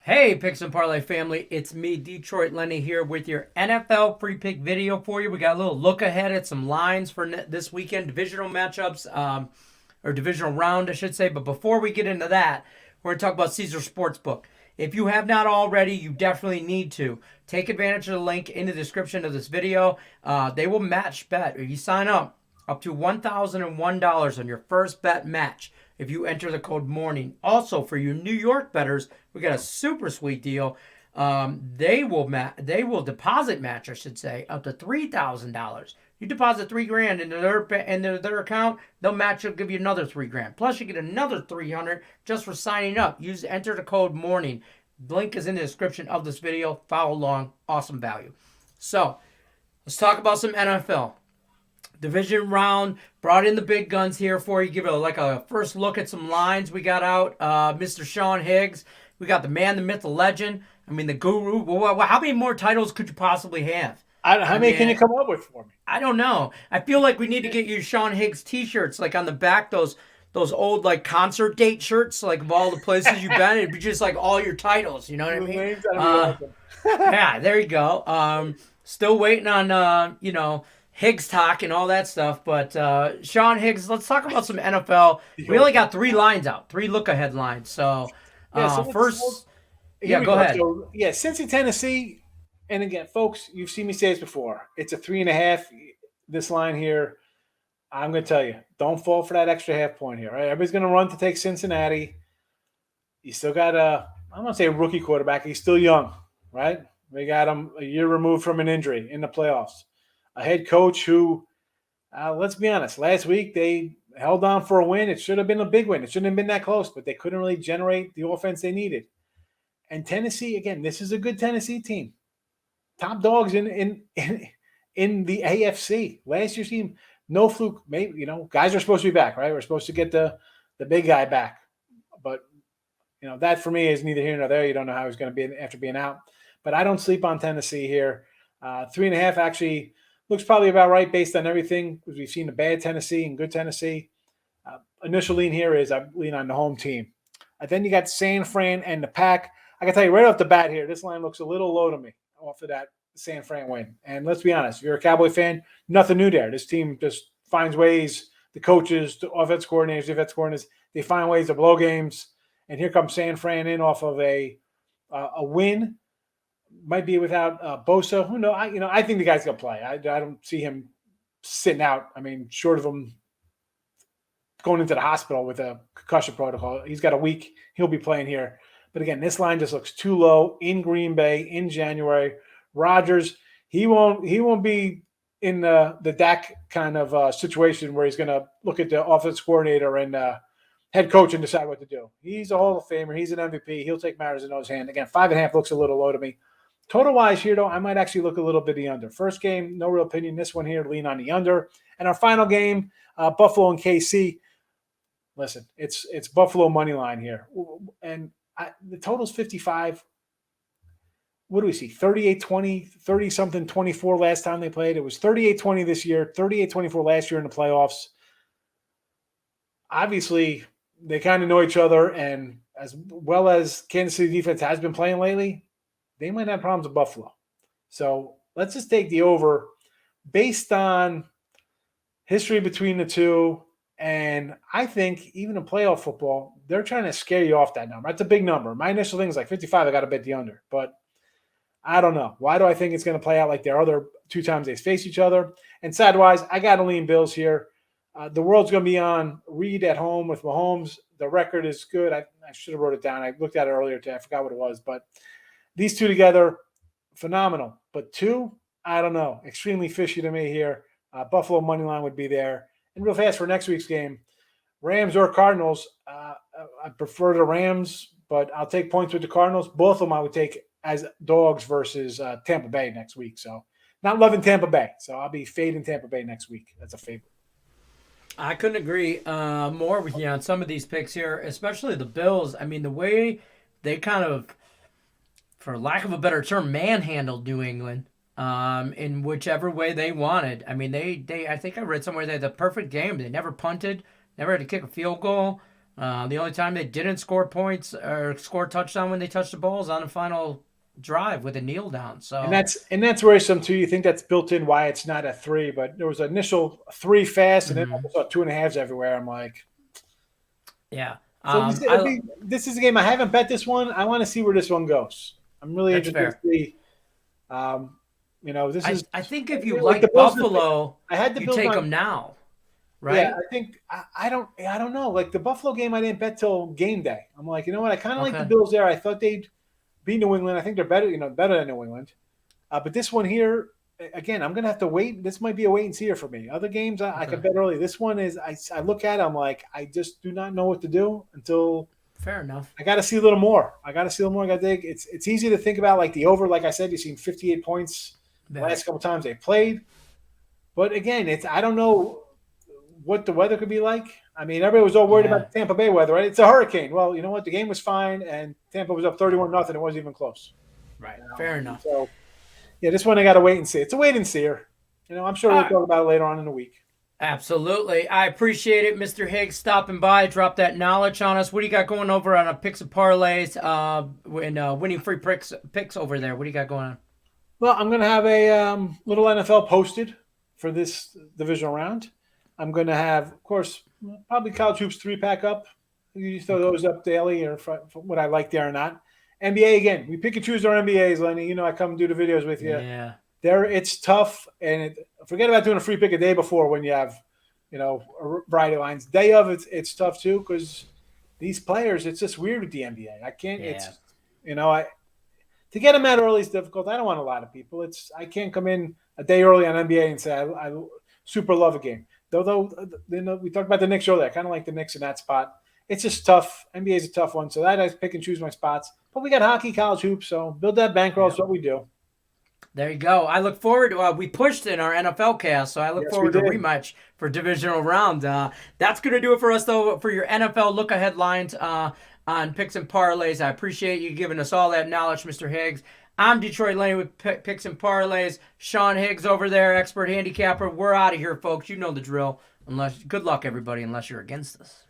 Hey, Picks and Parlay family, it's me, Detroit Lenny, here with your NFL free pick video for you. We got a little look ahead at some lines for this weekend, divisional matchups, or divisional round, I should say. But before we get into that, we're going to talk about Caesar Sportsbook. If you have not already, you definitely need to. Take advantage of the link in the description of this video. They will match bet. If you sign up to $1,001 on your first bet match if you enter the code MORNING. Also, for you New York bettors, we got a super sweet deal. They will deposit match, I should say, up to $3,000. You deposit $3,000 into their account, they'll match up, give you another $3,000. Plus, you get another $300 just for signing up. Enter the code MORNING. Link is in the description of this video. Follow along. Awesome value. So, let's talk about some NFL. Division round, brought in the big guns here for you. Give it a first look at some lines we got out. Mr. Sean Higgs. We got the man, the myth, the legend. I mean, the guru. How many more titles could you possibly have? How many can you come up with for me? I don't know. I feel like we need to get you Sean Higgs t-shirts, like on the back, those old like concert date shirts, like of all the places you've been. It'd be just like all your titles. You know what I mean? Yeah, there you go. Still waiting on Higgs talk and all that stuff. But Sean Higgs, let's talk about some NFL. We only got 3 lines out, 3 look-ahead lines. So, first, go ahead. So, Cincy, Tennessee. And again, folks, you've seen me say this before. It's a 3.5. This line here, I'm going to tell you, don't fall for that extra half point here. Right? Everybody's going to run to take Cincinnati. You still got I'm going to say a rookie quarterback. He's still young, right? We got him a year removed from an injury in the playoffs. A head coach who, let's be honest, last week they held on for a win. It should have been a big win. It shouldn't have been that close, but they couldn't really generate the offense they needed. And Tennessee, again, this is a good Tennessee team. Top dogs in the AFC. Last year's team, no fluke. Maybe guys are supposed to be back, right? We're supposed to get the big guy back, but that for me is neither here nor there. You don't know how he's going to be after being out. But I don't sleep on Tennessee here. 3.5 actually looks probably about right based on everything, because we've seen the bad Tennessee and good Tennessee. Initial lean here is I lean on the home team. Then you got San Fran and the Pack. I can tell you right off the bat here, this line looks a little low to me off of that San Fran win. And let's be honest, if you're a Cowboy fan, nothing new there. This team just finds ways, the coaches, the offense coordinators, defense coordinators, they find ways to blow games. And here comes San Fran in off of a win. Might be without Bosa. Who knows? I think the guy's going to play. I don't see him sitting out. I mean, short of him going into the hospital with a concussion protocol, he's got a week. He'll be playing here. But again, this line just looks too low in Green Bay in January. Rodgers, he won't be in the Dak kind of situation where he's going to look at the offense coordinator and head coach and decide what to do. He's a Hall of Famer. He's an MVP. He'll take matters in his hand. Again, 5.5 looks a little low to me. Total-wise here, though, I might actually look a little bit the under. First game, no real opinion. This one here, lean on the under. And our final game, Buffalo and KC. Listen, it's Buffalo money line here. And the total's 55. What do we see? 38-20, 30-something, 24 last time they played. It was 38-20 this year, 38-24 last year in the playoffs. Obviously, they kind of know each other, and as well as Kansas City defense has been playing lately, they might have problems with Buffalo. So let's just take the over based on history between the two. And I think even in playoff football, they're trying to scare you off that number. That's a big number. My initial thing is like 55. I got to bet the under. But I don't know. Why do I think it's going to play out like their other 2 times they face each other? And sidewise, I got to lean Bills here. The world's going to be on Reed at home with Mahomes. The record is good. I should have wrote it down. I looked at it earlier today. I forgot what it was. But these two together, phenomenal. But 2, I don't know. Extremely fishy to me here. Buffalo money line would be there. And real fast for next week's game, Rams or Cardinals. I prefer the Rams, but I'll take points with the Cardinals. Both of them I would take as dogs versus Tampa Bay next week. So not loving Tampa Bay. So I'll be fading Tampa Bay next week. That's a favorite. I couldn't agree more with you on some of these picks here, especially the Bills. I mean, the way they kind of, for lack of a better term, manhandled New England in whichever way they wanted. I mean, they I think I read somewhere they had the perfect game. They never punted, never had to kick a field goal. The only time they didn't score points or score touchdown when they touched the ball is on the final drive with a kneel down. So and that's worrisome too. You think that's built in why it's not a 3, but there was an initial 3 fast, and then I saw 2.5s everywhere. I'm like, yeah. So this is a game I haven't bet this one. I want to see where this one goes. I'm really interested to see. This is. I think if you like Buffalo, I had the you Bills take on, them now, right? Yeah, I think I don't know. Like the Buffalo game, I didn't bet till game day. I'm like, you know what? I kind of like the Bills there. I thought they'd beat New England. I think they're better, better than New England. But this one here, again, I'm gonna have to wait. This might be a wait and see here for me. Other games I could bet early. This one is I look at it, I'm like, I just do not know what to do until. Fair enough. I got to see a little more. I got to dig. It's easy to think about like the over. Like I said, you've seen 58 points the last couple times they played. But again, I don't know what the weather could be like. I mean, everybody was all worried about the Tampa Bay weather, right? It's a hurricane. Well, you know what? The game was fine, and Tampa was up 31-0. It wasn't even close. Right. Fair enough. So, yeah, this one I got to wait and see. It's a wait and see here. I'm sure we'll talk about it later on in the week. Absolutely. I appreciate it, Mr. Higgs, stopping by, drop that knowledge on us. What do you got going over on a Picks and Parlays and winning free picks over there? What do you got going on? Well, I'm going to have a little NFL posted for this divisional round. I'm going to have, of course, probably College Hoops 3-pack up. You throw those up daily or for what I like there or not. NBA, again, we pick and choose our NBAs, Lenny. I come do the videos with you. Yeah. It's tough, and forget about doing a free pick a day before when you have, a variety of lines. Day of, it's tough too because these players, it's just weird with the NBA. I can't. Yeah. To get them out early is difficult. I don't want a lot of people. I can't come in a day early on NBA and say I super love a game. Though we talked about the Knicks earlier. I kind of like the Knicks in that spot. It's just tough. NBA is a tough one, so I pick and choose my spots. But we got hockey, college hoops, so build that bankroll. That's what we do. There you go. I look forward to we pushed in our NFL cast, so I look forward to a rematch for divisional round. That's going to do it for us, though, for your NFL look-ahead lines on Picks and Parlays. I appreciate you giving us all that knowledge, Mr. Higgs. I'm Detroit Lenny with Picks and Parlays. Sean Higgs over there, expert handicapper. We're out of here, folks. You know the drill. Good luck, everybody, unless you're against us.